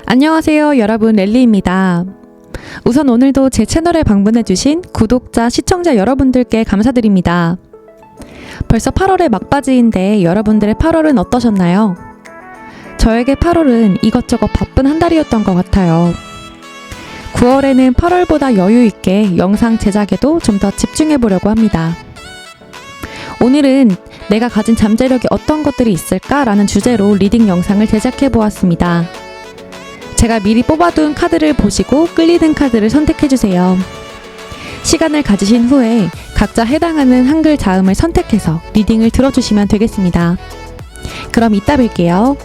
안녕하세요 여러분, 렐리입니다. 우선 오늘도 제 채널에 방문해주신 구독자, 시청자 여러분들께 감사드립니다. 벌써 8월의 막바지인데 여러분들의 8월은 어떠셨나요? 저에게 8월은 이것저것 바쁜 한 달이었던 것 같아요. 9월에는 8월보다 여유있게 영상 제작에도 좀 더 집중해보려고 합니다. 오늘은 내가 가진 잠재력이 어떤 것들이 있을까라는 주제로 리딩 영상을 제작해보았습니다. 제가 미리 뽑아둔 카드를 보시고 끌리는 카드를 선택해주세요. 시간을 가지신 후에 각자 해당하는 한글 자음을 선택해서 리딩을 들어주시면 되겠습니다. 그럼 이따 뵐게요.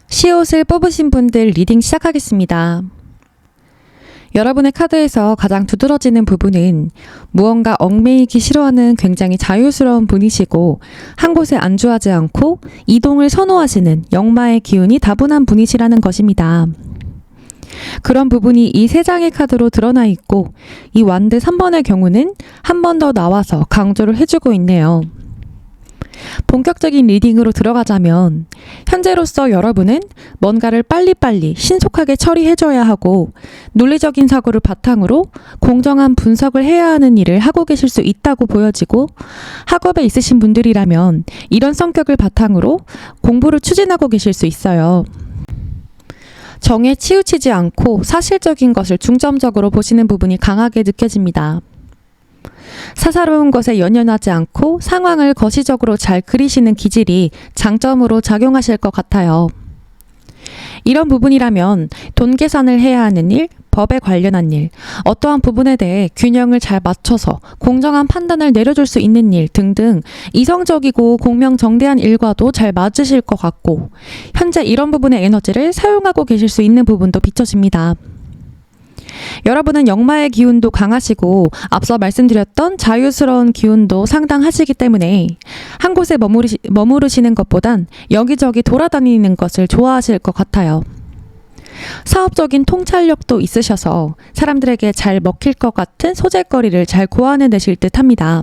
시옷을 뽑으신 분들 리딩 시작하겠습니다. 여러분의 카드에서 가장 두드러지는 부분은 무언가 얽매이기 싫어하는 굉장히 자유스러운 분이시고 한 곳에 안주하지 않고 이동을 선호하시는 역마의 기운이 다분한 분이시라는 것입니다. 그런 부분이 이 3장의 카드로 드러나 있고 이 완드 3번의 경우는 한 번 더 나와서 강조를 해주고 있네요. 본격적인 리딩으로 들어가자면 현재로서 여러분은 뭔가를 빨리빨리 신속하게 처리해줘야 하고 논리적인 사고를 바탕으로 공정한 분석을 해야 하는 일을 하고 계실 수 있다고 보여지고 학업에 있으신 분들이라면 이런 성격을 바탕으로 공부를 추진하고 계실 수 있어요. 정에 치우치지 않고 사실적인 것을 중점적으로 보시는 부분이 강하게 느껴집니다. 사사로운 것에 연연하지 않고 상황을 거시적으로 잘 그리시는 기질이 장점으로 작용하실 것 같아요. 이런 부분이라면 돈 계산을 해야 하는 일, 법에 관련한 일, 어떠한 부분에 대해 균형을 잘 맞춰서 공정한 판단을 내려줄 수 있는 일 등등 이성적이고 공명정대한 일과도 잘 맞으실 것 같고 현재 이런 부분의 에너지를 사용하고 계실 수 있는 부분도 비춰집니다. 여러분은 역마의 기운도 강하시고 앞서 말씀드렸던 자유스러운 기운도 상당하시기 때문에 한 곳에 머무르시는 것보단 여기저기 돌아다니는 것을 좋아하실 것 같아요. 사업적인 통찰력도 있으셔서 사람들에게 잘 먹힐 것 같은 소재거리를 잘 고안해내실 듯 합니다.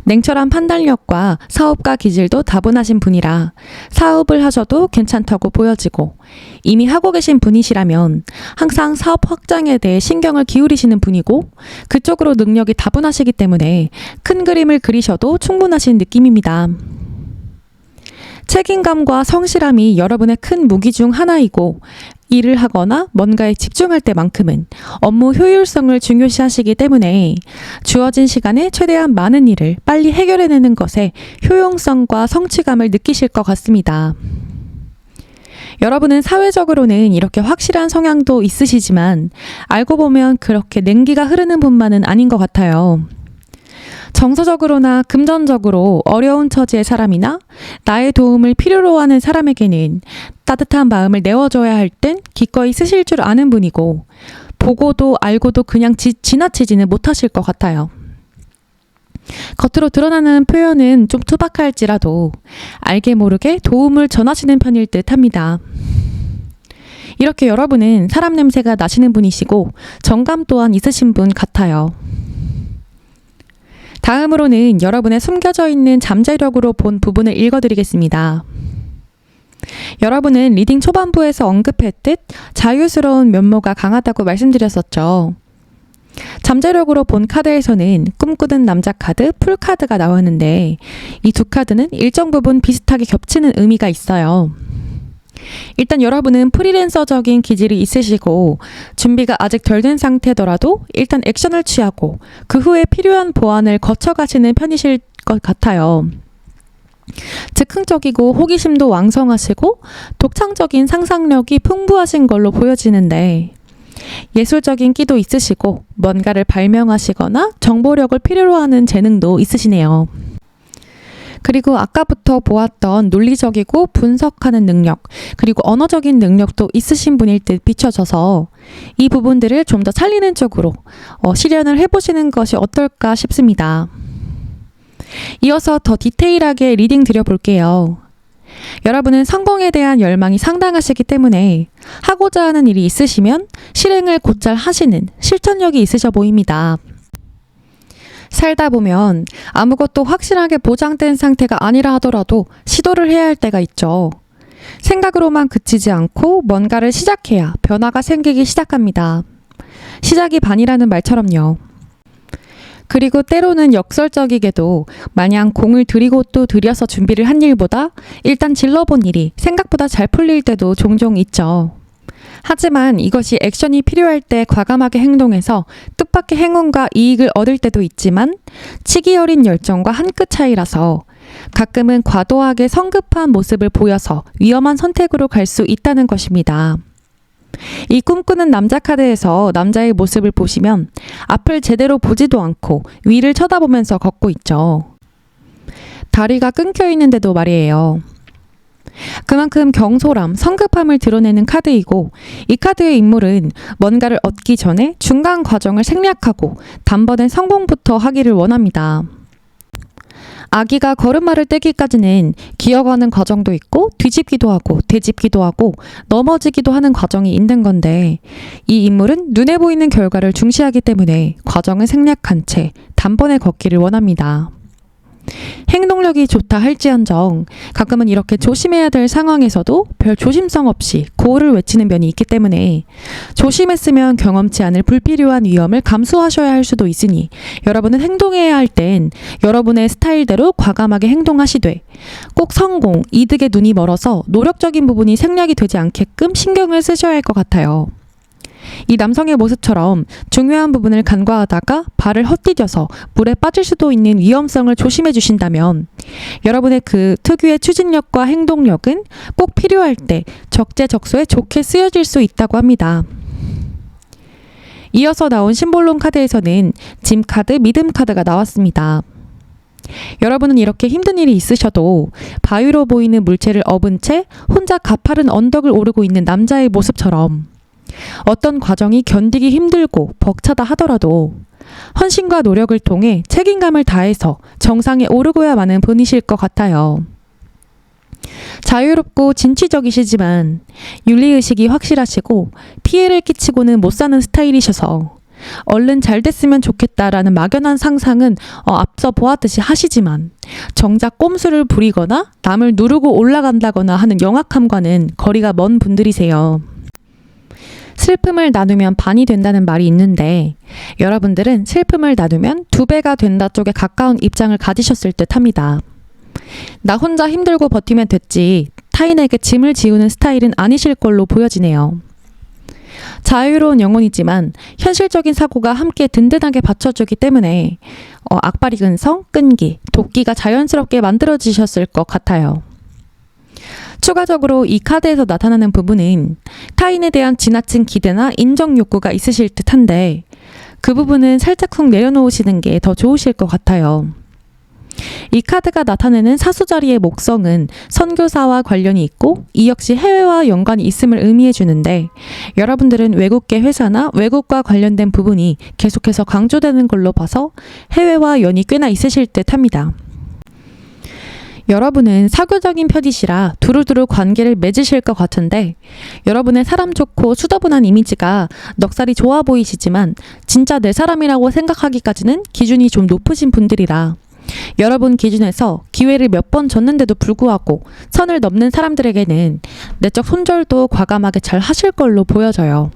냉철한 판단력과 사업가 기질도 다분하신 분이라 사업을 하셔도 괜찮다고 보여지고, 이미 하고 계신 분이시라면 항상 사업 확장에 대해 신경을 기울이시는 분이고, 그쪽으로 능력이 다분하시기 때문에 큰 그림을 그리셔도 충분하신 느낌입니다. 책임감과 성실함이 여러분의 큰 무기 중 하나이고, 일을 하거나 뭔가에 집중할 때만큼은 업무 효율성을 중요시하시기 때문에 주어진 시간에 최대한 많은 일을 빨리 해결해내는 것에 효용성과 성취감을 느끼실 것 같습니다. 여러분은 사회적으로는 이렇게 확실한 성향도 있으시지만 알고 보면 그렇게 냉기가 흐르는 분만은 아닌 것 같아요. 정서적으로나 금전적으로 어려운 처지의 사람이나 나의 도움을 필요로 하는 사람에게는 따뜻한 마음을 내어줘야 할 땐 기꺼이 쓰실 줄 아는 분이고, 보고도 알고도 그냥 지나치지는 못하실 것 같아요. 겉으로 드러나는 표현은 좀 투박할지라도 알게 모르게 도움을 전하시는 편일 듯 합니다. 이렇게 여러분은 사람 냄새가 나시는 분이시고 정감 또한 있으신 분 같아요. 다음으로는 여러분의 숨겨져 있는 잠재력으로 본 부분을 읽어드리겠습니다. 여러분은 리딩 초반부에서 언급했듯 자유스러운 면모가 강하다고 말씀드렸었죠. 잠재력으로 본 카드에서는 꿈꾸는 남자 카드, 풀 카드가 나왔는데 이 두 카드는 일정 부분 비슷하게 겹치는 의미가 있어요. 일단 여러분은 프리랜서적인 기질이 있으시고 준비가 아직 덜 된 상태더라도 일단 액션을 취하고 그 후에 필요한 보완을 거쳐가시는 편이실 것 같아요. 즉흥적이고 호기심도 왕성하시고 독창적인 상상력이 풍부하신 걸로 보여지는데, 예술적인 끼도 있으시고 뭔가를 발명하시거나 정보력을 필요로 하는 재능도 있으시네요. 그리고 아까부터 보았던 논리적이고 분석하는 능력, 그리고 언어적인 능력도 있으신 분일 듯 비춰져서 이 부분들을 좀 더 살리는 쪽으로 실현을 해보시는 것이 어떨까 싶습니다. 이어서 더 디테일하게 리딩 드려볼게요. 여러분은 성공에 대한 열망이 상당하시기 때문에 하고자 하는 일이 있으시면 실행을 곧잘 하시는 실천력이 있으셔 보입니다. 살다 보면 아무것도 확실하게 보장된 상태가 아니라 하더라도 시도를 해야 할 때가 있죠. 생각으로만 그치지 않고 뭔가를 시작해야 변화가 생기기 시작합니다. 시작이 반이라는 말처럼요. 그리고 때로는 역설적이게도 마냥 공을 들이고 또 들여서 준비를 한 일보다 일단 질러본 일이 생각보다 잘 풀릴 때도 종종 있죠. 하지만 이것이 액션이 필요할 때 과감하게 행동해서 뜻밖의 행운과 이익을 얻을 때도 있지만 치기 어린 열정과 한 끗 차이라서 가끔은 과도하게 성급한 모습을 보여서 위험한 선택으로 갈 수 있다는 것입니다. 이 꿈꾸는 남자 카드에서 남자의 모습을 보시면 앞을 제대로 보지도 않고 위를 쳐다보면서 걷고 있죠. 다리가 끊겨 있는데도 말이에요. 그만큼 경솔함, 성급함을 드러내는 카드이고, 이 카드의 인물은 뭔가를 얻기 전에 중간 과정을 생략하고 단번에 성공부터 하기를 원합니다. 아기가 걸음마를 떼기까지는 기어가는 과정도 있고 뒤집기도 하고 되짚기도 하고 넘어지기도 하는 과정이 있는 건데, 이 인물은 눈에 보이는 결과를 중시하기 때문에 과정을 생략한 채 단번에 걷기를 원합니다. 행동력이 좋다 할지언정 가끔은 이렇게 조심해야 될 상황에서도 별 조심성 없이 고를 외치는 면이 있기 때문에 조심했으면 경험치 않을 불필요한 위험을 감수하셔야 할 수도 있으니, 여러분은 행동해야 할 땐 여러분의 스타일대로 과감하게 행동하시되 꼭 성공, 이득에 눈이 멀어서 노력적인 부분이 생략이 되지 않게끔 신경을 쓰셔야 할 것 같아요. 이 남성의 모습처럼 중요한 부분을 간과하다가 발을 헛디뎌서 물에 빠질 수도 있는 위험성을 조심해 주신다면 여러분의 그 특유의 추진력과 행동력은 꼭 필요할 때 적재적소에 좋게 쓰여질 수 있다고 합니다. 이어서 나온 심볼론 카드에서는 짐 카드, 믿음 카드가 나왔습니다. 여러분은 이렇게 힘든 일이 있으셔도 바위로 보이는 물체를 업은 채 혼자 가파른 언덕을 오르고 있는 남자의 모습처럼 어떤 과정이 견디기 힘들고 벅차다 하더라도 헌신과 노력을 통해 책임감을 다해서 정상에 오르고야 마는 분이실 것 같아요. 자유롭고 진취적이시지만 윤리의식이 확실하시고 피해를 끼치고는 못 사는 스타일이셔서 얼른 잘 됐으면 좋겠다라는 막연한 상상은 앞서 보았듯이 하시지만 정작 꼼수를 부리거나 남을 누르고 올라간다거나 하는 영악함과는 거리가 먼 분들이세요. 슬픔을 나누면 반이 된다는 말이 있는데 여러분들은 슬픔을 나누면 2배가 된다 쪽에 가까운 입장을 가지셨을 듯 합니다. 나 혼자 힘들고 버티면 됐지 타인에게 짐을 지우는 스타일은 아니실 걸로 보여지네요. 자유로운 영혼이지만 현실적인 사고가 함께 든든하게 받쳐주기 때문에 악바리 근성, 끈기, 도끼가 자연스럽게 만들어지셨을 것 같아요. 추가적으로 이 카드에서 나타나는 부분은 타인에 대한 지나친 기대나 인정 욕구가 있으실 듯한데 그 부분은 살짝쿵 내려놓으시는 게 더 좋으실 것 같아요. 이 카드가 나타내는 사수자리의 목성은 선교사와 관련이 있고 이 역시 해외와 연관이 있음을 의미해 주는데 여러분들은 외국계 회사나 외국과 관련된 부분이 계속해서 강조되는 걸로 봐서 해외와 연이 꽤나 있으실 듯 합니다. 여러분은 사교적인 편이시라 두루두루 관계를 맺으실 것 같은데 여러분의 사람 좋고 수다분한 이미지가 넉살이 좋아 보이시지만 진짜 내 사람이라고 생각하기까지는 기준이 좀 높으신 분들이라 여러분 기준에서 기회를 몇 번 줬는데도 불구하고 선을 넘는 사람들에게는 내적 손절도 과감하게 잘 하실 걸로 보여져요.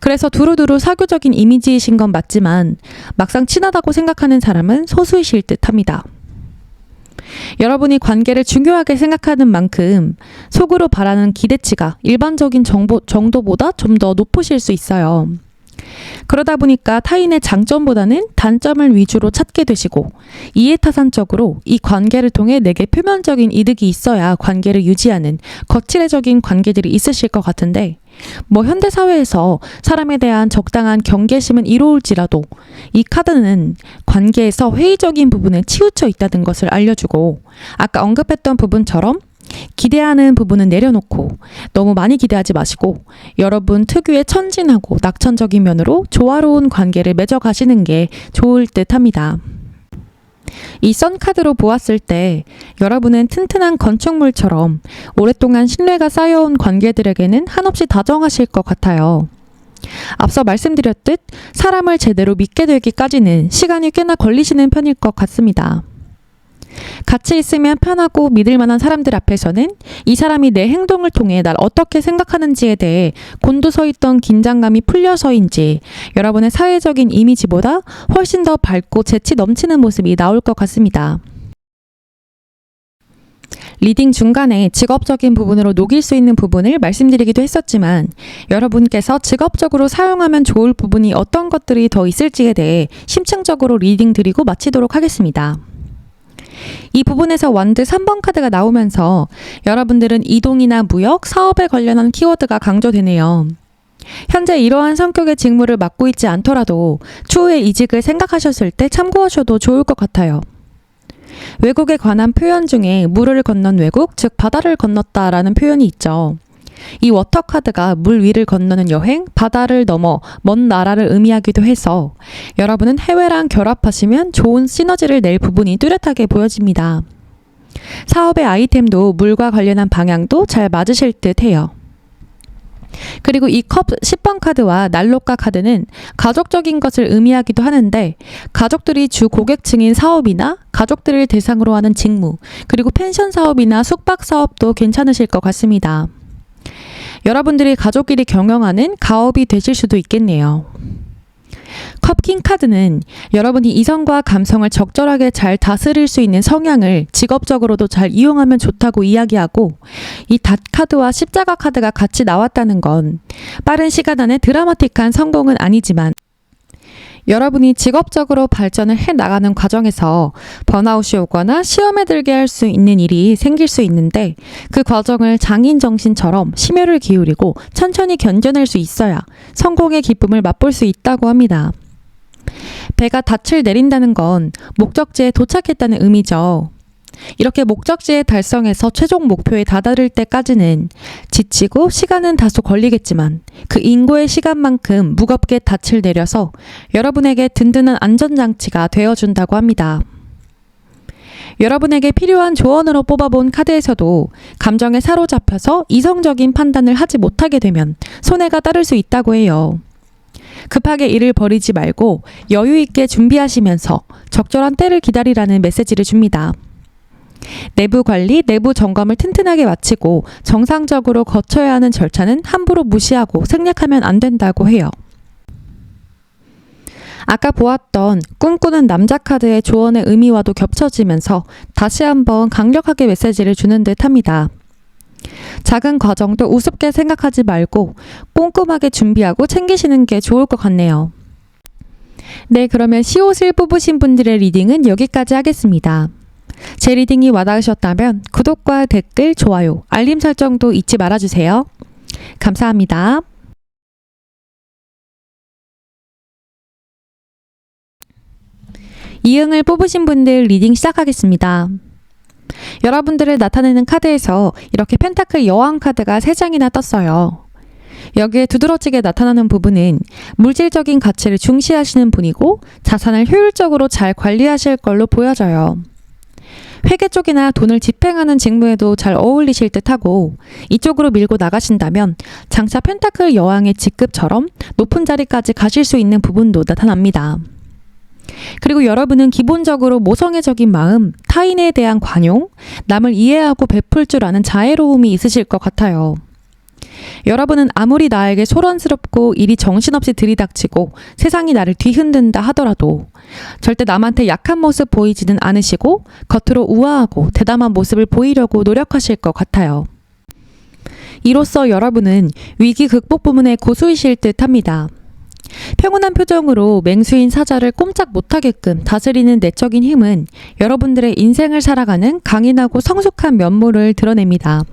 그래서 두루두루 사교적인 이미지이신 건 맞지만 막상 친하다고 생각하는 사람은 소수이실 듯 합니다. 여러분이 관계를 중요하게 생각하는 만큼 속으로 바라는 기대치가 일반적인 정도보다 좀 더 높으실 수 있어요. 그러다 보니까 타인의 장점보다는 단점을 위주로 찾게 되시고 이해타산적으로 이 관계를 통해 내게 표면적인 이득이 있어야 관계를 유지하는 거칠애적인 관계들이 있으실 것 같은데 현대사회에서 사람에 대한 적당한 경계심은 이로울지라도 이 카드는 관계에서 회의적인 부분에 치우쳐 있다는 것을 알려주고 아까 언급했던 부분처럼 기대하는 부분은 내려놓고 너무 많이 기대하지 마시고 여러분 특유의 천진하고 낙천적인 면으로 조화로운 관계를 맺어가시는 게 좋을 듯 합니다. 이 선카드로 보았을 때 여러분은 튼튼한 건축물처럼 오랫동안 신뢰가 쌓여온 관계들에게는 한없이 다정하실 것 같아요. 앞서 말씀드렸듯 사람을 제대로 믿게 되기까지는 시간이 꽤나 걸리시는 편일 것 같습니다. 같이 있으면 편하고 믿을 만한 사람들 앞에서는 이 사람이 내 행동을 통해 날 어떻게 생각하는지에 대해 곤두서 있던 긴장감이 풀려서인지 여러분의 사회적인 이미지보다 훨씬 더 밝고 재치 넘치는 모습이 나올 것 같습니다. 리딩 중간에 직업적인 부분으로 녹일 수 있는 부분을 말씀드리기도 했었지만 여러분께서 직업적으로 사용하면 좋을 부분이 어떤 것들이 더 있을지에 대해 심층적으로 리딩 드리고 마치도록 하겠습니다. 이 부분에서 완드 3번 카드가 나오면서 여러분들은 이동이나 무역, 사업에 관련한 키워드가 강조되네요. 현재 이러한 성격의 직무를 맡고 있지 않더라도 추후에 이직을 생각하셨을 때 참고하셔도 좋을 것 같아요. 외국에 관한 표현 중에 물을 건넌 외국, 즉 바다를 건넜다라는 표현이 있죠. 이 워터 카드가 물 위를 건너는 여행, 바다를 넘어 먼 나라를 의미하기도 해서 여러분은 해외랑 결합하시면 좋은 시너지를 낼 부분이 뚜렷하게 보여집니다. 사업의 아이템도 물과 관련한 방향도 잘 맞으실 듯 해요. 그리고 이 컵 10번 카드와 난로가 카드는 가족적인 것을 의미하기도 하는데 가족들이 주 고객층인 사업이나 가족들을 대상으로 하는 직무, 그리고 펜션 사업이나 숙박 사업도 괜찮으실 것 같습니다. 여러분들이 가족끼리 경영하는 가업이 되실 수도 있겠네요. 컵킹 카드는 여러분이 이성과 감성을 적절하게 잘 다스릴 수 있는 성향을 직업적으로도 잘 이용하면 좋다고 이야기하고 이 닷 카드와 십자가 카드가 같이 나왔다는 건 빠른 시간 안에 드라마틱한 성공은 아니지만 여러분이 직업적으로 발전을 해나가는 과정에서 번아웃이 오거나 시험에 들게 할 수 있는 일이 생길 수 있는데 그 과정을 장인 정신처럼 심혈을 기울이고 천천히 견뎌낼 수 있어야 성공의 기쁨을 맛볼 수 있다고 합니다. 배가 닻을 내린다는 건 목적지에 도착했다는 의미죠. 이렇게 목적지에 달성해서 최종 목표에 다다를 때까지는 지치고 시간은 다소 걸리겠지만 그 인고의 시간만큼 무겁게 닻을 내려서 여러분에게 든든한 안전장치가 되어준다고 합니다. 여러분에게 필요한 조언으로 뽑아본 카드에서도 감정에 사로잡혀서 이성적인 판단을 하지 못하게 되면 손해가 따를 수 있다고 해요. 급하게 일을 벌이지 말고 여유 있게 준비하시면서 적절한 때를 기다리라는 메시지를 줍니다. 내부 관리, 내부 점검을 튼튼하게 마치고 정상적으로 거쳐야 하는 절차는 함부로 무시하고 생략하면 안 된다고 해요. 아까 보았던 꿈꾸는 남자 카드의 조언의 의미와도 겹쳐지면서 다시 한번 강력하게 메시지를 주는 듯 합니다. 작은 과정도 우습게 생각하지 말고 꼼꼼하게 준비하고 챙기시는 게 좋을 것 같네요. 네, 그러면 시옷을 뽑으신 분들의 리딩은 여기까지 하겠습니다. 제 리딩이 와닿으셨다면 구독과 댓글, 좋아요, 알림 설정도 잊지 말아주세요. 감사합니다. 이응을 뽑으신 분들 리딩 시작하겠습니다. 여러분들을 나타내는 카드에서 이렇게 펜타클 여왕 카드가 3장이나 떴어요. 여기에 두드러지게 나타나는 부분은 물질적인 가치를 중시하시는 분이고 자산을 효율적으로 잘 관리하실 걸로 보여져요. 회계 쪽이나 돈을 집행하는 직무에도 잘 어울리실 듯하고 이쪽으로 밀고 나가신다면 장차 펜타클 여왕의 직급처럼 높은 자리까지 가실 수 있는 부분도 나타납니다. 그리고 여러분은 기본적으로 모성애적인 마음, 타인에 대한 관용, 남을 이해하고 베풀 줄 아는 자애로움이 있으실 것 같아요. 여러분은 아무리 나에게 소란스럽고 일이 정신없이 들이닥치고 세상이 나를 뒤흔든다 하더라도 절대 남한테 약한 모습 보이지는 않으시고 겉으로 우아하고 대담한 모습을 보이려고 노력하실 것 같아요. 이로써 여러분은 위기 극복 부문의 고수이실 듯 합니다. 평온한 표정으로 맹수인 사자를 꼼짝 못하게끔 다스리는 내적인 힘은 여러분들의 인생을 살아가는 강인하고 성숙한 면모를 드러냅니다.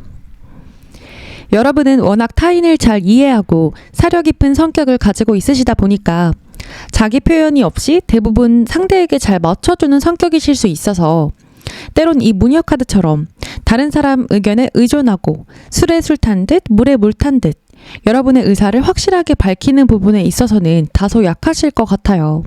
여러분은 워낙 타인을 잘 이해하고 사려 깊은 성격을 가지고 있으시다 보니까 자기 표현이 없이 대부분 상대에게 잘 맞춰주는 성격이실 수 있어서 때론 이 무녀 카드처럼 다른 사람 의견에 의존하고 술에 술 탄 듯 물에 물 탄 듯 여러분의 의사를 확실하게 밝히는 부분에 있어서는 다소 약하실 것 같아요.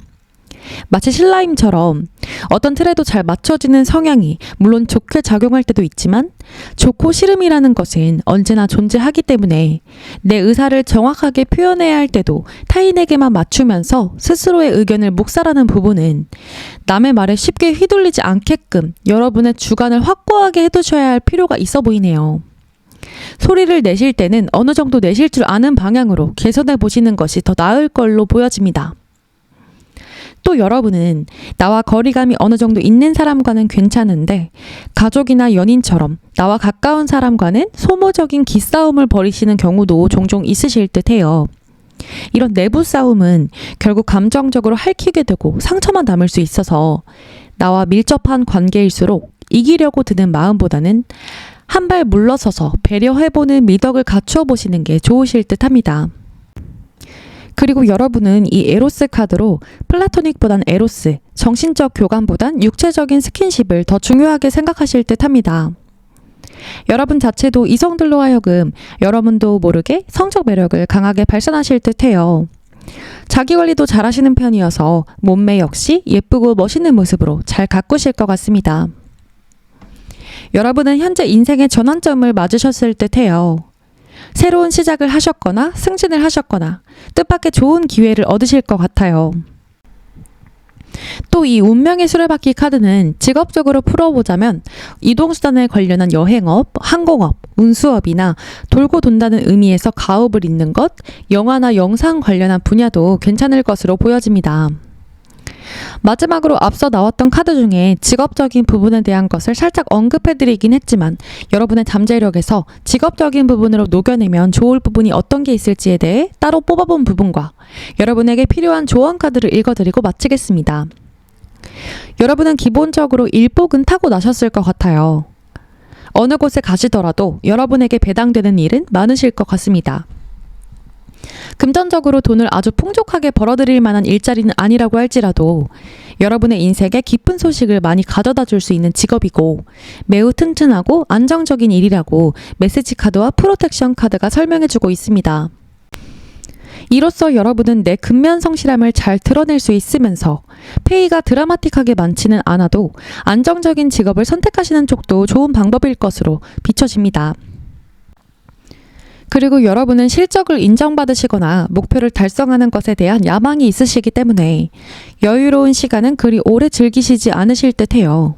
마치 신라임처럼 어떤 틀에도 잘 맞춰지는 성향이 물론 좋게 작용할 때도 있지만 좋고 싫음이라는 것은 언제나 존재하기 때문에 내 의사를 정확하게 표현해야 할 때도 타인에게만 맞추면서 스스로의 의견을 묵살하는 부분은 남의 말에 쉽게 휘둘리지 않게끔 여러분의 주관을 확고하게 해두셔야 할 필요가 있어 보이네요. 소리를 내실 때는 어느 정도 내실 줄 아는 방향으로 개선해 보시는 것이 더 나을 걸로 보여집니다. 또 여러분은 나와 거리감이 어느 정도 있는 사람과는 괜찮은데 가족이나 연인처럼 나와 가까운 사람과는 소모적인 기싸움을 벌이시는 경우도 종종 있으실 듯해요. 이런 내부 싸움은 결국 감정적으로 핥히게 되고 상처만 남을 수 있어서 나와 밀접한 관계일수록 이기려고 드는 마음보다는 한 발 물러서서 배려해보는 미덕을 갖추어 보시는 게 좋으실 듯 합니다. 그리고 여러분은 이 에로스 카드로 플라토닉보단 에로스, 정신적 교감보단 육체적인 스킨십을 더 중요하게 생각하실 듯 합니다. 여러분 자체도 이성들로 하여금 여러분도 모르게 성적 매력을 강하게 발산하실 듯 해요. 자기관리도 잘하시는 편이어서 몸매 역시 예쁘고 멋있는 모습으로 잘 가꾸실 것 같습니다. 여러분은 현재 인생의 전환점을 맞으셨을 듯 해요. 새로운 시작을 하셨거나 승진을 하셨거나 뜻밖의 좋은 기회를 얻으실 것 같아요. 또 이 운명의 수레바퀴 카드는 직업적으로 풀어보자면 이동수단에 관련한 여행업, 항공업, 운수업이나 돌고 돈다는 의미에서 가업을 잇는 것, 영화나 영상 관련한 분야도 괜찮을 것으로 보여집니다. 마지막으로 앞서 나왔던 카드 중에 직업적인 부분에 대한 것을 살짝 언급해드리긴 했지만 여러분의 잠재력에서 직업적인 부분으로 녹여내면 좋을 부분이 어떤 게 있을지에 대해 따로 뽑아본 부분과 여러분에게 필요한 조언 카드를 읽어드리고 마치겠습니다. 여러분은 기본적으로 일복은 타고나셨을 것 같아요. 어느 곳에 가시더라도 여러분에게 배당되는 일은 많으실 것 같습니다. 금전적으로 돈을 아주 풍족하게 벌어들일 만한 일자리는 아니라고 할지라도 여러분의 인생에 기쁜 소식을 많이 가져다 줄 수 있는 직업이고 매우 튼튼하고 안정적인 일이라고 메시지 카드와 프로텍션 카드가 설명해주고 있습니다. 이로써 여러분은 내 근면 성실함을 잘 드러낼 수 있으면서 페이가 드라마틱하게 많지는 않아도 안정적인 직업을 선택하시는 쪽도 좋은 방법일 것으로 비춰집니다. 그리고 여러분은 실적을 인정받으시거나 목표를 달성하는 것에 대한 야망이 있으시기 때문에 여유로운 시간은 그리 오래 즐기시지 않으실 듯해요.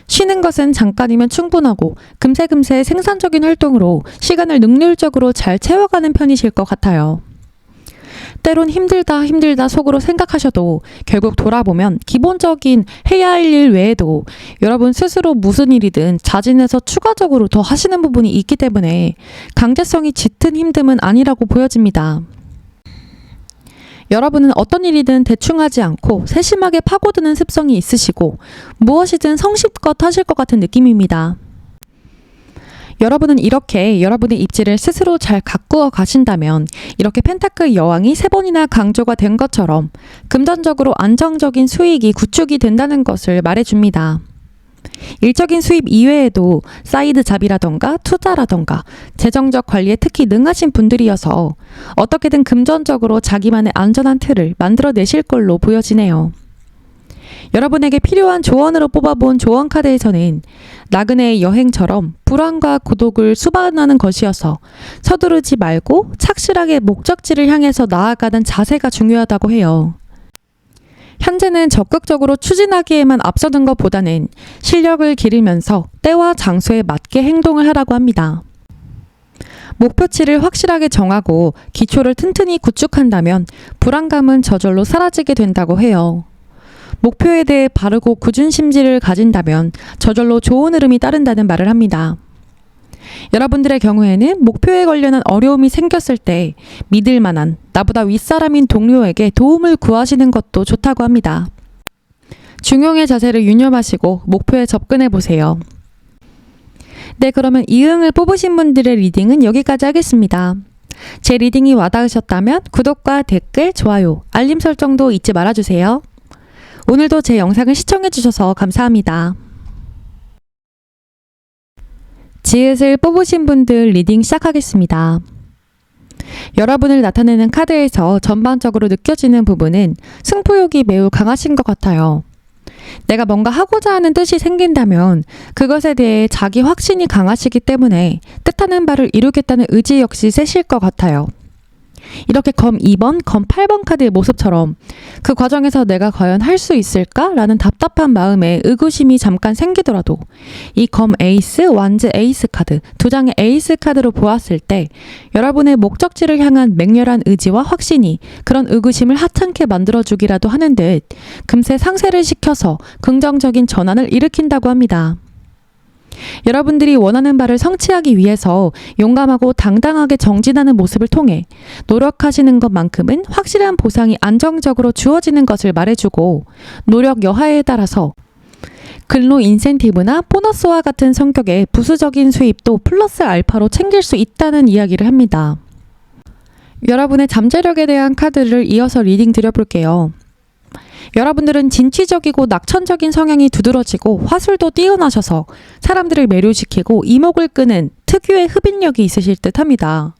쉬는 것은 잠깐이면 충분하고 금세금세 생산적인 활동으로 시간을 능률적으로 잘 채워가는 편이실 것 같아요. 때론 힘들다 속으로 생각하셔도 결국 돌아보면 기본적인 해야 할 일 외에도 여러분 스스로 무슨 일이든 자진해서 추가적으로 더 하시는 부분이 있기 때문에 강제성이 짙은 힘듦은 아니라고 보여집니다. 여러분은 어떤 일이든 대충 하지 않고 세심하게 파고드는 습성이 있으시고 무엇이든 성실껏 하실 것 같은 느낌입니다. 여러분은 이렇게 여러분의 입지를 스스로 잘 가꾸어 가신다면 이렇게 펜타클 여왕이 3번이나 강조가 된 것처럼 금전적으로 안정적인 수익이 구축이 된다는 것을 말해줍니다. 일적인 수입 이외에도 사이드 잡이라던가 투자라던가 재정적 관리에 특히 능하신 분들이어서 어떻게든 금전적으로 자기만의 안전한 틀을 만들어내실 걸로 보여지네요. 여러분에게 필요한 조언으로 뽑아본 조언 카드에서는 나그네의 여행처럼 불안과 고독을 수반하는 것이어서 서두르지 말고 착실하게 목적지를 향해서 나아가는 자세가 중요하다고 해요. 현재는 적극적으로 추진하기에만 앞서는 것보다는 실력을 기르면서 때와 장소에 맞게 행동을 하라고 합니다. 목표치를 확실하게 정하고 기초를 튼튼히 구축한다면 불안감은 저절로 사라지게 된다고 해요. 목표에 대해 바르고 굳은 심지를 가진다면 저절로 좋은 흐름이 따른다는 말을 합니다. 여러분들의 경우에는 목표에 관련한 어려움이 생겼을 때 믿을 만한 나보다 윗사람인 동료에게 도움을 구하시는 것도 좋다고 합니다. 중용의 자세를 유념하시고 목표에 접근해 보세요. 네, 그러면 이응을 뽑으신 분들의 리딩은 여기까지 하겠습니다. 제 리딩이 와닿으셨다면 구독과 댓글, 좋아요, 알림 설정도 잊지 말아주세요. 오늘도 제 영상을 시청해주셔서 감사합니다. 지읒을 뽑으신 분들 리딩 시작하겠습니다. 여러분을 나타내는 카드에서 전반적으로 느껴지는 부분은 승부욕이 매우 강하신 것 같아요. 내가 뭔가 하고자 하는 뜻이 생긴다면 그것에 대해 자기 확신이 강하시기 때문에 뜻하는 바를 이루겠다는 의지 역시 세실 것 같아요. 이렇게 검 2번, 검 8번 카드의 모습처럼 그 과정에서 내가 과연 할 수 있을까? 라는 답답한 마음에 의구심이 잠깐 생기더라도 이 검 에이스, 완즈 에이스 카드, 두 장의 에이스 카드로 보았을 때 여러분의 목적지를 향한 맹렬한 의지와 확신이 그런 의구심을 하찮게 만들어주기라도 하는 듯 금세 상쇄를 시켜서 긍정적인 전환을 일으킨다고 합니다. 여러분들이 원하는 바를 성취하기 위해서 용감하고 당당하게 정진하는 모습을 통해 노력하시는 것만큼은 확실한 보상이 안정적으로 주어지는 것을 말해주고 노력 여하에 따라서 근로 인센티브나 보너스와 같은 성격의 부수적인 수입도 플러스 알파로 챙길 수 있다는 이야기를 합니다. 여러분의 잠재력에 대한 카드를 이어서 리딩 드려볼게요. 여러분들은 진취적이고 낙천적인 성향이 두드러지고 화술도 뛰어나셔서 사람들을 매료시키고 이목을 끄는 특유의 흡인력이 있으실 듯합니다.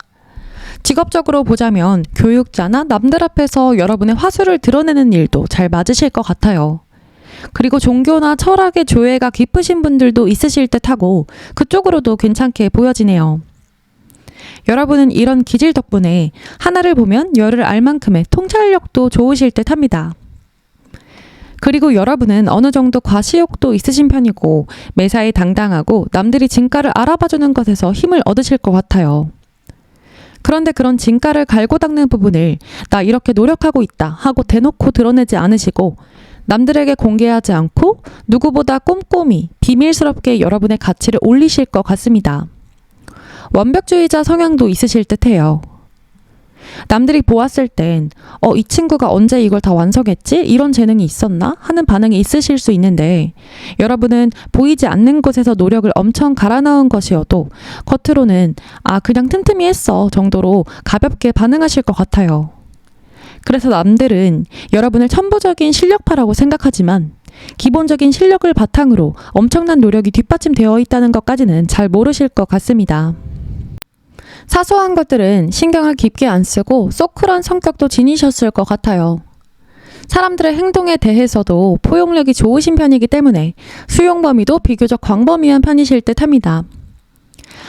직업적으로 보자면 교육자나 남들 앞에서 여러분의 화술을 드러내는 일도 잘 맞으실 것 같아요. 그리고 종교나 철학의 조예가 깊으신 분들도 있으실 듯하고 그쪽으로도 괜찮게 보여지네요. 여러분은 이런 기질 덕분에 하나를 보면 열을 알 만큼의 통찰력도 좋으실 듯합니다. 그리고 여러분은 어느 정도 과시욕도 있으신 편이고 매사에 당당하고 남들이 진가를 알아봐주는 것에서 힘을 얻으실 것 같아요. 그런데 그런 진가를 갈고 닦는 부분을 나 이렇게 노력하고 있다 하고 대놓고 드러내지 않으시고 남들에게 공개하지 않고 누구보다 꼼꼼히 비밀스럽게 여러분의 가치를 올리실 것 같습니다. 완벽주의자 성향도 있으실 듯해요. 남들이 보았을 땐 이 친구가 언제 이걸 다 완성했지? 이런 재능이 있었나? 하는 반응이 있으실 수 있는데 여러분은 보이지 않는 곳에서 노력을 엄청 갈아 넣은 것이어도 겉으로는 그냥 틈틈이 했어 정도로 가볍게 반응하실 것 같아요. 그래서 남들은 여러분을 천부적인 실력파라고 생각하지만 기본적인 실력을 바탕으로 엄청난 노력이 뒷받침되어 있다는 것까지는 잘 모르실 것 같습니다. 사소한 것들은 신경을 깊게 안 쓰고 소쿨한 성격도 지니셨을 것 같아요. 사람들의 행동에 대해서도 포용력이 좋으신 편이기 때문에 수용 범위도 비교적 광범위한 편이실 듯 합니다.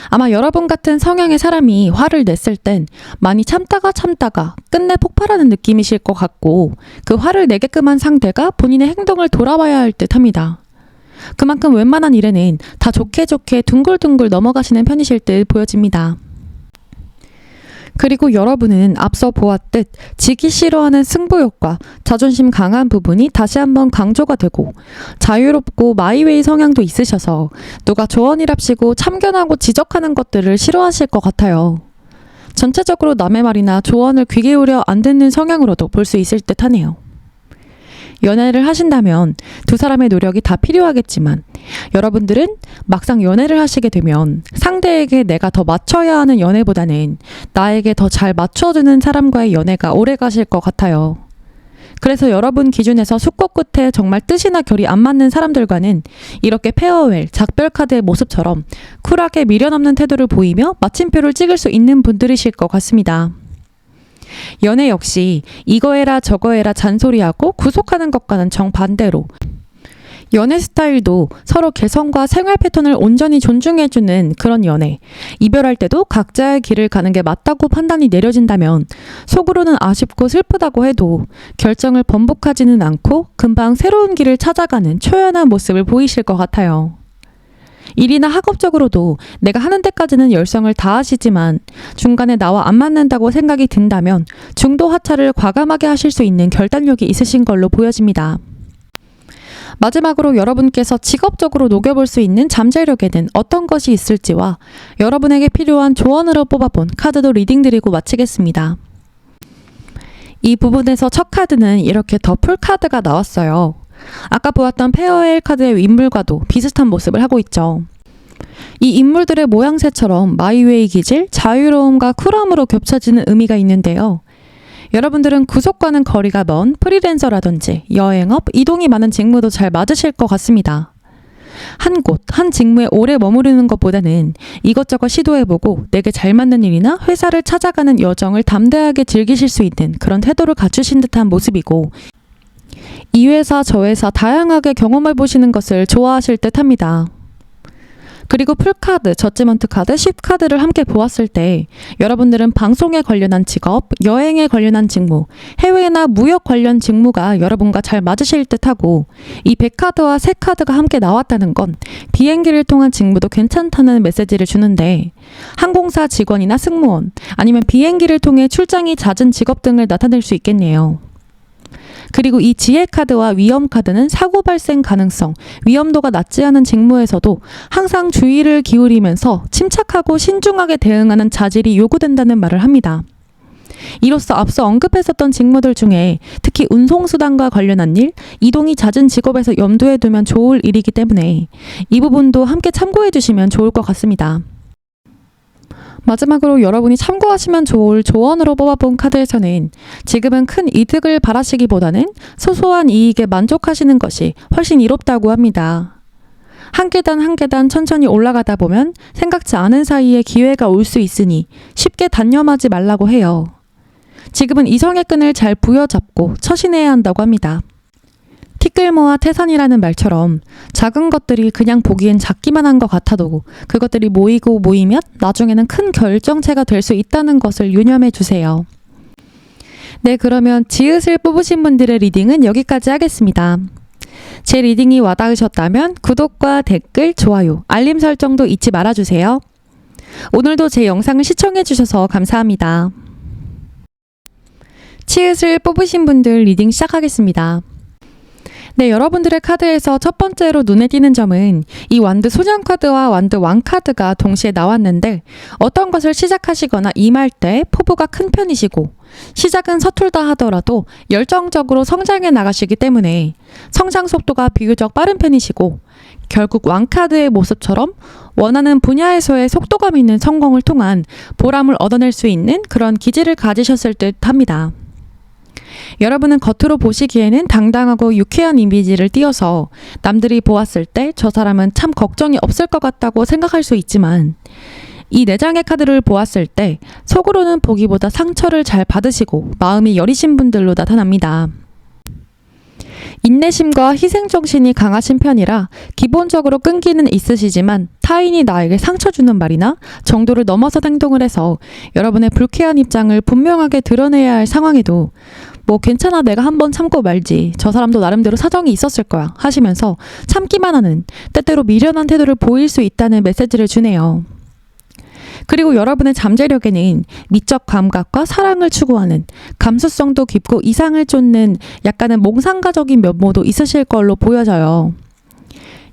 아마 여러분 같은 성향의 사람이 화를 냈을 땐 많이 참다가 끝내 폭발하는 느낌이실 것 같고, 그 화를 내게끔 한 상대가 본인의 행동을 돌아봐야 할 듯 합니다. 그만큼 웬만한 일에는 다 좋게 둥글둥글 넘어가시는 편이실 듯 보여집니다. 그리고 여러분은 앞서 보았듯 지기 싫어하는 승부욕과 자존심 강한 부분이 다시 한번 강조가 되고, 자유롭고 마이웨이 성향도 있으셔서 누가 조언이랍시고 참견하고 지적하는 것들을 싫어하실 것 같아요. 전체적으로 남의 말이나 조언을 귀 기울여 안 듣는 성향으로도 볼 수 있을 듯 하네요. 연애를 하신다면 두 사람의 노력이 다 필요하겠지만, 여러분들은 막상 연애를 하시게 되면 상대에게 내가 더 맞춰야 하는 연애보다는 나에게 더 잘 맞춰주는 사람과의 연애가 오래 가실 것 같아요. 그래서 여러분 기준에서 숙고 끝에 정말 뜻이나 결이 안 맞는 사람들과는 이렇게 페어웰, 작별카드의 모습처럼 쿨하게 미련없는 태도를 보이며 마침표를 찍을 수 있는 분들이실 것 같습니다. 연애 역시 이거 해라 저거 해라 잔소리하고 구속하는 것과는 정반대로, 연애 스타일도 서로 개성과 생활 패턴을 온전히 존중해주는 그런 연애, 이별할 때도 각자의 길을 가는 게 맞다고 판단이 내려진다면 속으로는 아쉽고 슬프다고 해도 결정을 번복하지는 않고 금방 새로운 길을 찾아가는 초연한 모습을 보이실 것 같아요. 일이나 학업적으로도 내가 하는 데까지는 열성을 다하시지만 중간에 나와 안 맞는다고 생각이 든다면 중도 하차를 과감하게 하실 수 있는 결단력이 있으신 걸로 보여집니다. 마지막으로 여러분께서 직업적으로 녹여볼 수 있는 잠재력에는 어떤 것이 있을지와 여러분에게 필요한 조언으로 뽑아본 카드도 리딩 드리고 마치겠습니다. 이 부분에서 첫 카드는 이렇게 더 풀 카드가 나왔어요. 아까 보았던 페어웰 카드의 인물과도 비슷한 모습을 하고 있죠. 이 인물들의 모양새처럼 마이웨이 기질, 자유로움과 쿨함으로 겹쳐지는 의미가 있는데요. 여러분들은 구속과는 거리가 먼 프리랜서라든지 여행업, 이동이 많은 직무도 잘 맞으실 것 같습니다. 한 곳, 한 직무에 오래 머무르는 것보다는 이것저것 시도해보고 내게 잘 맞는 일이나 회사를 찾아가는 여정을 담대하게 즐기실 수 있는 그런 태도를 갖추신 듯한 모습이고, 이 회사 저 회사 다양하게 경험해 보시는 것을 좋아하실 듯 합니다. 그리고 풀카드, 저지먼트 카드, 쉽카드를 함께 보았을 때 여러분들은 방송에 관련한 직업, 여행에 관련한 직무, 해외나 무역 관련 직무가 여러분과 잘 맞으실 듯하고, 이 100카드와 3카드가 함께 나왔다는 건 비행기를 통한 직무도 괜찮다는 메시지를 주는데, 항공사 직원이나 승무원, 아니면 비행기를 통해 출장이 잦은 직업 등을 나타낼 수 있겠네요. 그리고 이 지혜 카드와 위험 카드는 사고 발생 가능성, 위험도가 낮지 않은 직무에서도 항상 주의를 기울이면서 침착하고 신중하게 대응하는 자질이 요구된다는 말을 합니다. 이로써 앞서 언급했었던 직무들 중에 특히 운송수단과 관련한 일, 이동이 잦은 직업에서 염두에 두면 좋을 일이기 때문에 이 부분도 함께 참고해 주시면 좋을 것 같습니다. 마지막으로 여러분이 참고하시면 좋을 조언으로 뽑아본 카드에서는 지금은 큰 이득을 바라시기보다는 소소한 이익에 만족하시는 것이 훨씬 이롭다고 합니다. 한 계단 한 계단 천천히 올라가다 보면 생각지 않은 사이에 기회가 올 수 있으니 쉽게 단념하지 말라고 해요. 지금은 이성의 끈을 잘 부여잡고 처신해야 한다고 합니다. 티끌모아 태산이라는 말처럼 작은 것들이 그냥 보기엔 작기만 한 것 같아도 그것들이 모이고 모이면 나중에는 큰 결정체가 될 수 있다는 것을 유념해 주세요. 네, 그러면 지읒을 뽑으신 분들의 리딩은 여기까지 하겠습니다. 제 리딩이 와닿으셨다면 구독과 댓글, 좋아요, 알림 설정도 잊지 말아주세요. 오늘도 제 영상을 시청해 주셔서 감사합니다. 지읒을 뽑으신 분들 리딩 시작하겠습니다. 네, 여러분들의 카드에서 첫 번째로 눈에 띄는 점은 이 완드 소년 카드와 완드 왕 카드가 동시에 나왔는데, 어떤 것을 시작하시거나 임할 때 포부가 큰 편이시고 시작은 서툴다 하더라도 열정적으로 성장해 나가시기 때문에 성장 속도가 비교적 빠른 편이시고, 결국 왕 카드의 모습처럼 원하는 분야에서의 속도감 있는 성공을 통한 보람을 얻어낼 수 있는 그런 기질을 가지셨을 듯 합니다. 여러분은 겉으로 보시기에는 당당하고 유쾌한 이미지를 띄어서 남들이 보았을 때 저 사람은 참 걱정이 없을 것 같다고 생각할 수 있지만, 이 4장의 카드를 보았을 때 속으로는 보기보다 상처를 잘 받으시고 마음이 여리신 분들로 나타납니다. 인내심과 희생정신이 강하신 편이라 기본적으로 끈기는 있으시지만 타인이 나에게 상처 주는 말이나 정도를 넘어선 행동을 해서 여러분의 불쾌한 입장을 분명하게 드러내야 할 상황에도 뭐 괜찮아 내가 한번 참고 말지 저 사람도 나름대로 사정이 있었을 거야 하시면서 참기만 하는 때때로 미련한 태도를 보일 수 있다는 메시지를 주네요. 그리고 여러분의 잠재력에는 미적 감각과 사랑을 추구하는 감수성도 깊고 이상을 쫓는 약간은 몽상가적인 면모도 있으실 걸로 보여져요.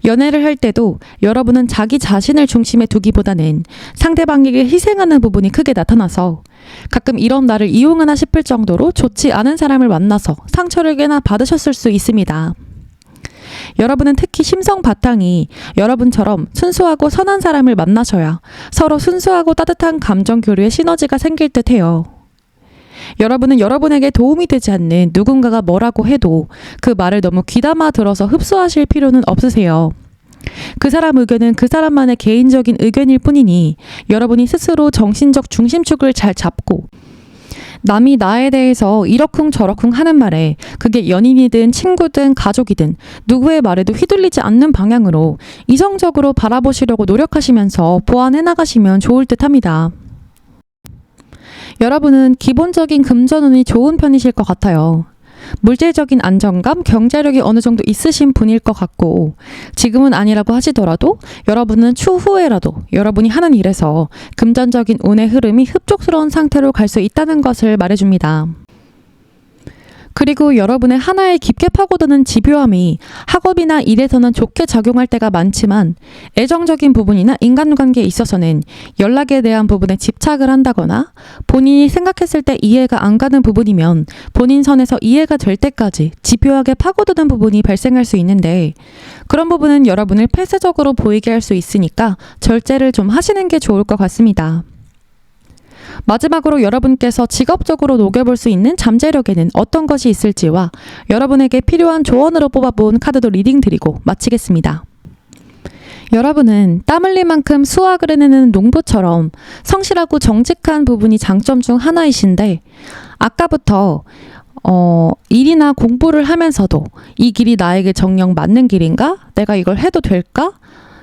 연애를 할 때도 여러분은 자기 자신을 중심에 두기보다는 상대방에게 희생하는 부분이 크게 나타나서 가끔 이런 나를 이용하나 싶을 정도로 좋지 않은 사람을 만나서 상처를 꽤나 받으셨을 수 있습니다. 여러분은 특히 심성 바탕이 여러분처럼 순수하고 선한 사람을 만나셔야 서로 순수하고 따뜻한 감정 교류의 시너지가 생길 듯해요. 여러분은 여러분에게 도움이 되지 않는 누군가가 뭐라고 해도 그 말을 너무 귀담아 들어서 흡수하실 필요는 없으세요. 그 사람 의견은 그 사람만의 개인적인 의견일 뿐이니 여러분이 스스로 정신적 중심축을 잘 잡고 남이 나에 대해서 이러쿵저러쿵 하는 말에 그게 연인이든 친구든 가족이든 누구의 말에도 휘둘리지 않는 방향으로 이성적으로 바라보시려고 노력하시면서 보완해 나가시면 좋을 듯합니다. 여러분은 기본적인 금전운이 좋은 편이실 것 같아요. 물질적인 안정감, 경제력이 어느 정도 있으신 분일 것 같고 지금은 아니라고 하시더라도 여러분은 추후에라도 여러분이 하는 일에서 금전적인 운의 흐름이 흡족스러운 상태로 갈 수 있다는 것을 말해줍니다. 그리고 여러분의 하나에 깊게 파고드는 집요함이 학업이나 일에서는 좋게 작용할 때가 많지만 애정적인 부분이나 인간관계에 있어서는 연락에 대한 부분에 집착을 한다거나 본인이 생각했을 때 이해가 안 가는 부분이면 본인 선에서 이해가 될 때까지 집요하게 파고드는 부분이 발생할 수 있는데 그런 부분은 여러분을 폐쇄적으로 보이게 할 수 있으니까 절제를 좀 하시는 게 좋을 것 같습니다. 마지막으로 여러분께서 직업적으로 녹여볼 수 있는 잠재력에는 어떤 것이 있을지와 여러분에게 필요한 조언으로 뽑아본 카드도 리딩 드리고 마치겠습니다. 여러분은 땀 흘릴 만큼 수확을 해내는 농부처럼 성실하고 정직한 부분이 장점 중 하나이신데 아까부터 일이나 공부를 하면서도 이 길이 나에게 정녕 맞는 길인가? 내가 이걸 해도 될까?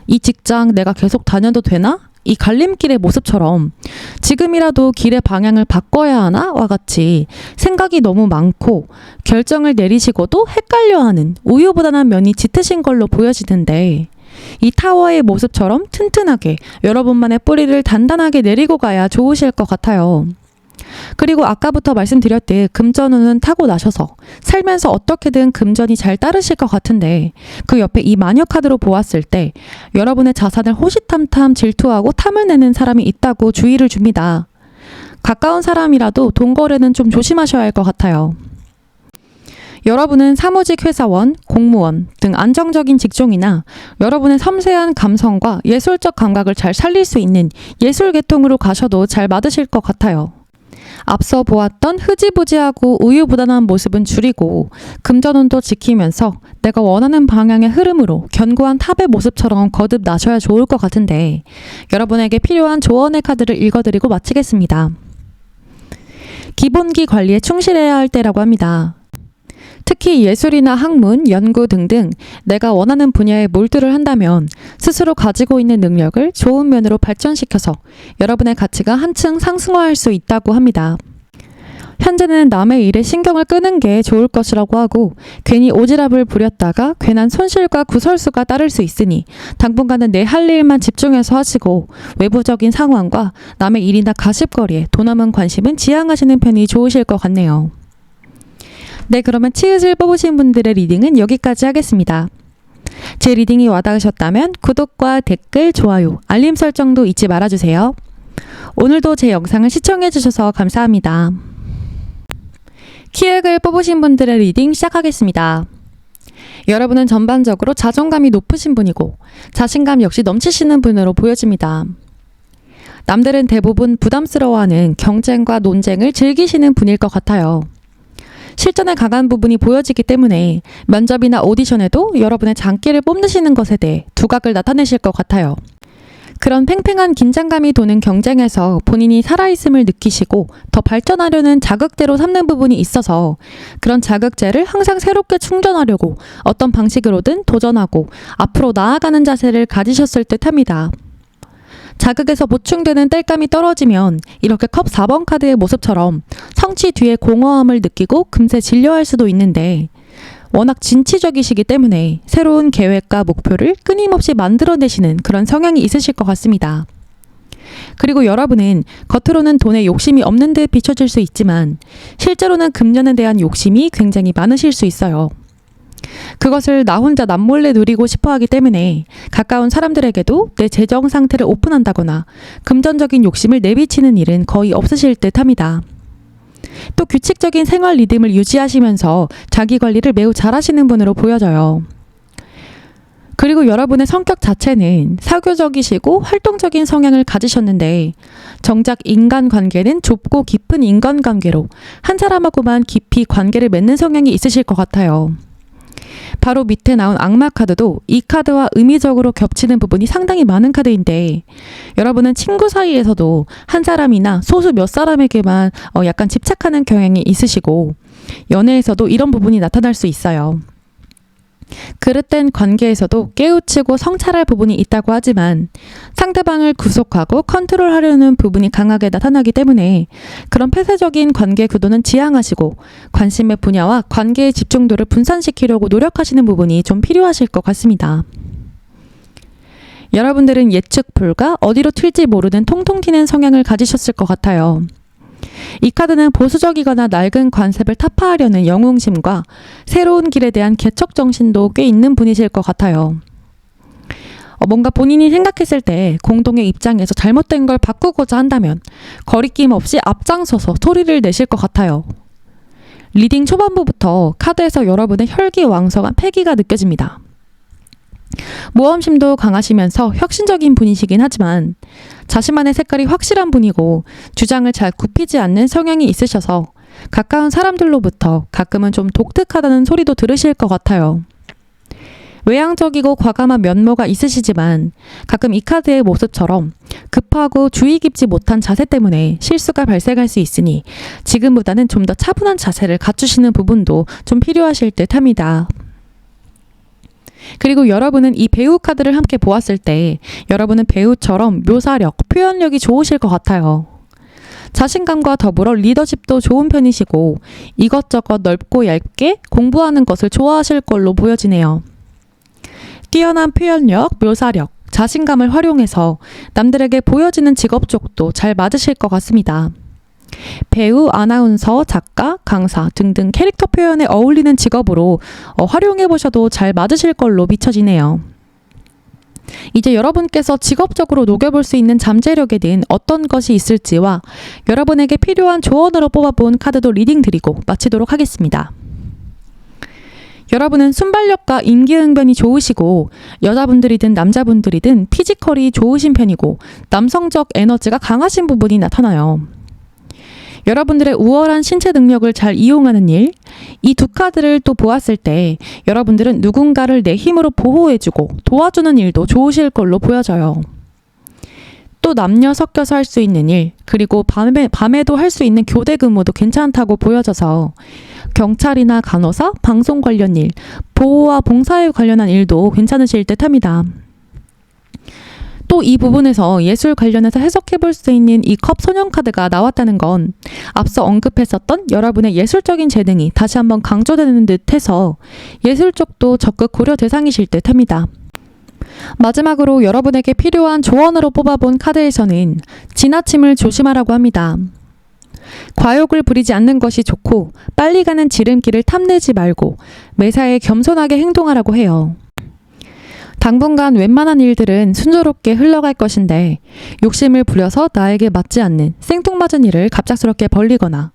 이 직장 내가 계속 다녀도 되나? 이 갈림길의 모습처럼 지금이라도 길의 방향을 바꿔야 하나? 와 같이 생각이 너무 많고 결정을 내리시고도 헷갈려하는 우유부단한 면이 짙으신 걸로 보여지는데 이 타워의 모습처럼 튼튼하게 여러분만의 뿌리를 단단하게 내리고 가야 좋으실 것 같아요. 그리고 아까부터 말씀드렸듯 금전운은 타고나셔서 살면서 어떻게든 금전이 잘 따르실 것 같은데 그 옆에 이 마녀 카드로 보았을 때 여러분의 자산을 호시탐탐 질투하고 탐을 내는 사람이 있다고 주의를 줍니다. 가까운 사람이라도 돈 거래는 좀 조심하셔야 할 것 같아요. 여러분은 사무직 회사원, 공무원 등 안정적인 직종이나 여러분의 섬세한 감성과 예술적 감각을 잘 살릴 수 있는 예술 계통으로 가셔도 잘 맞으실 것 같아요. 앞서 보았던 흐지부지하고 우유부단한 모습은 줄이고 금전운도 지키면서 내가 원하는 방향의 흐름으로 견고한 탑의 모습처럼 거듭 나셔야 좋을 것 같은데 여러분에게 필요한 조언의 카드를 읽어드리고 마치겠습니다. 기본기 관리에 충실해야 할 때라고 합니다. 특히 예술이나 학문, 연구 등등 내가 원하는 분야에 몰두를 한다면 스스로 가지고 있는 능력을 좋은 면으로 발전시켜서 여러분의 가치가 한층 상승화할 수 있다고 합니다. 현재는 남의 일에 신경을 끄는 게 좋을 것이라고 하고 괜히 오지랖을 부렸다가 괜한 손실과 구설수가 따를 수 있으니 당분간은 내 할 일만 집중해서 하시고 외부적인 상황과 남의 일이나 가십거리에 돈 없는 관심은 지양하시는 편이 좋으실 것 같네요. 네, 그러면 치읓을 뽑으신 분들의 리딩은 여기까지 하겠습니다. 제 리딩이 와닿으셨다면 구독과 댓글, 좋아요, 알림 설정도 잊지 말아주세요. 오늘도 제 영상을 시청해주셔서 감사합니다. 키읔을 뽑으신 분들의 리딩 시작하겠습니다. 여러분은 전반적으로 자존감이 높으신 분이고 자신감 역시 넘치시는 분으로 보여집니다. 남들은 대부분 부담스러워하는 경쟁과 논쟁을 즐기시는 분일 것 같아요. 실전에 강한 부분이 보여지기 때문에 면접이나 오디션에도 여러분의 장기를 뽐내시는 것에 대해 두각을 나타내실 것 같아요. 그런 팽팽한 긴장감이 도는 경쟁에서 본인이 살아있음을 느끼시고 더 발전하려는 자극제로 삼는 부분이 있어서 그런 자극제를 항상 새롭게 충전하려고 어떤 방식으로든 도전하고 앞으로 나아가는 자세를 가지셨을 듯합니다. 자극에서 보충되는 땔감이 떨어지면 이렇게 컵 4번 카드의 모습처럼 성취 뒤에 공허함을 느끼고 금세 질려할 수도 있는데 워낙 진취적이시기 때문에 새로운 계획과 목표를 끊임없이 만들어내시는 그런 성향이 있으실 것 같습니다. 그리고 여러분은 겉으로는 돈에 욕심이 없는 듯 비춰질 수 있지만 실제로는 금전에 대한 욕심이 굉장히 많으실 수 있어요. 그것을 나 혼자 남몰래 누리고 싶어 하기 때문에 가까운 사람들에게도 내 재정 상태를 오픈한다거나 금전적인 욕심을 내비치는 일은 거의 없으실 듯 합니다. 또 규칙적인 생활 리듬을 유지하시면서 자기 관리를 매우 잘하시는 분으로 보여져요. 그리고 여러분의 성격 자체는 사교적이시고 활동적인 성향을 가지셨는데 정작 인간관계는 좁고 깊은 인간관계로 한 사람하고만 깊이 관계를 맺는 성향이 있으실 것 같아요. 바로 밑에 나온 악마 카드도 이 카드와 의미적으로 겹치는 부분이 상당히 많은 카드인데 여러분은 친구 사이에서도 한 사람이나 소수 몇 사람에게만 약간 집착하는 경향이 있으시고 연애에서도 이런 부분이 나타날 수 있어요. 그릇된 관계에서도 깨우치고 성찰할 부분이 있다고 하지만 상대방을 구속하고 컨트롤하려는 부분이 강하게 나타나기 때문에 그런 폐쇄적인 관계 구도는 지향하시고 관심의 분야와 관계의 집중도를 분산시키려고 노력하시는 부분이 좀 필요하실 것 같습니다. 여러분들은 예측 불가, 어디로 튈지 모르는 통통 튀는 성향을 가지셨을 것 같아요. 이 카드는 보수적이거나 낡은 관습을 타파하려는 영웅심과 새로운 길에 대한 개척정신도 꽤 있는 분이실 것 같아요. 뭔가 본인이 생각했을 때 공동의 입장에서 잘못된 걸 바꾸고자 한다면 거리낌 없이 앞장서서 소리를 내실 것 같아요. 리딩 초반부부터 카드에서 여러분의 혈기왕성한 패기가 느껴집니다. 모험심도 강하시면서 혁신적인 분이시긴 하지만 자신만의 색깔이 확실한 분이고 주장을 잘 굽히지 않는 성향이 있으셔서 가까운 사람들로부터 가끔은 좀 독특하다는 소리도 들으실 것 같아요. 외향적이고 과감한 면모가 있으시지만 가끔 이 카드의 모습처럼 급하고 주의 깊지 못한 자세 때문에 실수가 발생할 수 있으니 지금보다는 좀 더 차분한 자세를 갖추시는 부분도 좀 필요하실 듯 합니다. 그리고 여러분은 이 배우 카드를 함께 보았을 때 여러분은 배우처럼 묘사력, 표현력이 좋으실 것 같아요. 자신감과 더불어 리더십도 좋은 편이시고 이것저것 넓고 얇게 공부하는 것을 좋아하실 걸로 보여지네요. 뛰어난 표현력, 묘사력, 자신감을 활용해서 남들에게 보여지는 직업 쪽도 잘 맞으실 것 같습니다. 배우, 아나운서, 작가, 강사 등등 캐릭터 표현에 어울리는 직업으로 활용해보셔도 잘 맞으실 걸로 비춰지네요. 이제 여러분께서 직업적으로 녹여볼 수 있는 잠재력에는 어떤 것이 있을지와 여러분에게 필요한 조언으로 뽑아본 카드도 리딩 드리고 마치도록 하겠습니다. 여러분은 순발력과 임기응변이 좋으시고 여자분들이든 남자분들이든 피지컬이 좋으신 편이고 남성적 에너지가 강하신 부분이 나타나요. 여러분들의 우월한 신체 능력을 잘 이용하는 일, 이 두 카드를 또 보았을 때 여러분들은 누군가를 내 힘으로 보호해주고 도와주는 일도 좋으실 걸로 보여져요. 또 남녀 섞여서 할 수 있는 일, 그리고 밤에도 할 수 있는 교대 근무도 괜찮다고 보여져서 경찰이나 간호사, 방송 관련 일, 보호와 봉사에 관련한 일도 괜찮으실 듯 합니다. 또 이 부분에서 예술 관련해서 해석해볼 수 있는 이 컵 소년 카드가 나왔다는 건 앞서 언급했었던 여러분의 예술적인 재능이 다시 한번 강조되는 듯 해서 예술 쪽도 적극 고려 대상이실 듯 합니다. 마지막으로 여러분에게 필요한 조언으로 뽑아본 카드에서는 지나침을 조심하라고 합니다. 과욕을 부리지 않는 것이 좋고 빨리 가는 지름길을 탐내지 말고 매사에 겸손하게 행동하라고 해요. 당분간 웬만한 일들은 순조롭게 흘러갈 것인데 욕심을 부려서 나에게 맞지 않는 생뚱맞은 일을 갑작스럽게 벌리거나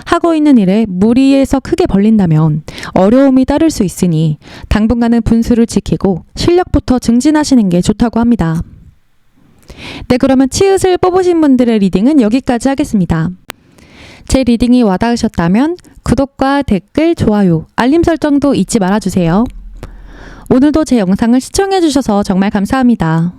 하고 있는 일에 무리해서 크게 벌린다면 어려움이 따를 수 있으니 당분간은 분수를 지키고 실력부터 증진하시는 게 좋다고 합니다. 네, 그러면 치읓을 뽑으신 분들의 리딩은 여기까지 하겠습니다. 제 리딩이 와닿으셨다면 구독과 댓글, 좋아요, 알림 설정도 잊지 말아주세요. 오늘도 제 영상을 시청해주셔서 정말 감사합니다.